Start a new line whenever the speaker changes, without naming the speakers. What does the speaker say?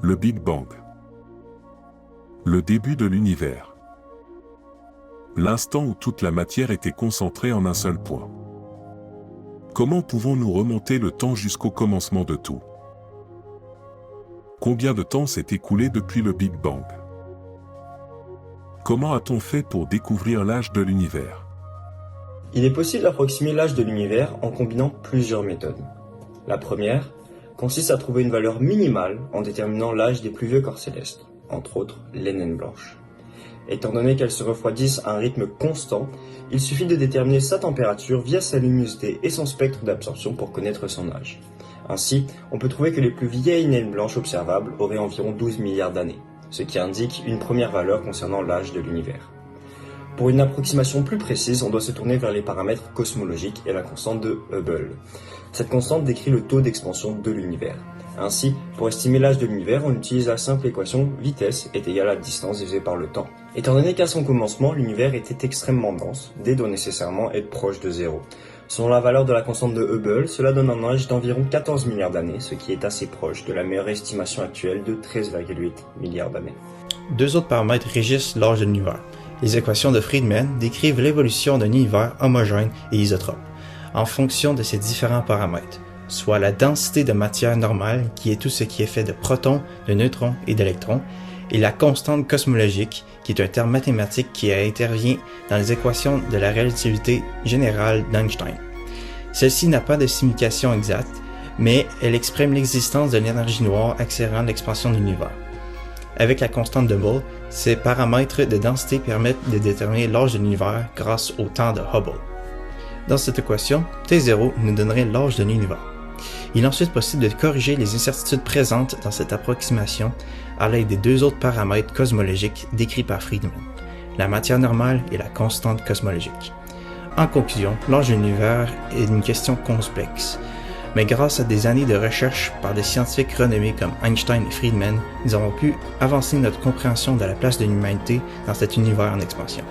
Le Big Bang. Le début de l'univers. L'instant où toute la matière était concentrée en un seul point. Comment pouvons-nous remonter le temps jusqu'au commencement de tout? Combien de temps s'est écoulé depuis le Big Bang? Comment a-t-on fait pour découvrir l'âge de l'univers?
Il est possible d'approximer l'âge de l'univers en combinant plusieurs méthodes. La première consiste à trouver une valeur minimale en déterminant l'âge des plus vieux corps célestes, entre autres les naines blanches. Étant donné qu'elles se refroidissent à un rythme constant, il suffit de déterminer sa température via sa luminosité et son spectre d'absorption pour connaître son âge. Ainsi, on peut trouver que les plus vieilles naines blanches observables auraient environ 12 milliards d'années, ce qui indique une première valeur concernant l'âge de l'univers. Pour une approximation plus précise, on doit se tourner vers les paramètres cosmologiques et la constante de Hubble. Cette constante décrit le taux d'expansion de l'univers. Ainsi, pour estimer l'âge de l'univers, on utilise la simple équation vitesse est égale à distance divisée par le temps. Étant donné qu'à son commencement, l'univers était extrêmement dense, D doit nécessairement être proche de 0. Selon la valeur de la constante de Hubble, cela donne un âge d'environ 14 milliards d'années, ce qui est assez proche de la meilleure estimation actuelle de 13,8 milliards d'années.
Deux autres paramètres régissent l'âge de l'univers. Les équations de Friedmann décrivent l'évolution d'un univers homogène et isotrope, en fonction de ces différents paramètres, soit la densité de matière normale, qui est tout ce qui est fait de protons, de neutrons et d'électrons, et la constante cosmologique, qui est un terme mathématique qui intervient dans les équations de la relativité générale d'Einstein. Celle-ci n'a pas de signification exacte, mais elle exprime l'existence de l'énergie noire accélérant l'expansion de l'univers. Avec la constante de Hubble, ces paramètres de densité permettent de déterminer l'âge de l'univers grâce au temps de Hubble. Dans cette équation, T0 nous donnerait l'âge de l'univers. Il est ensuite possible de corriger les incertitudes présentes dans cette approximation à l'aide des deux autres paramètres cosmologiques décrits par Friedmann, la matière normale et la constante cosmologique. En conclusion, l'âge de l'univers est une question complexe, mais grâce à des années de recherche par des scientifiques renommés comme Einstein et Friedmann, nous avons pu avancer notre compréhension de la place de l'humanité dans cet univers en expansion.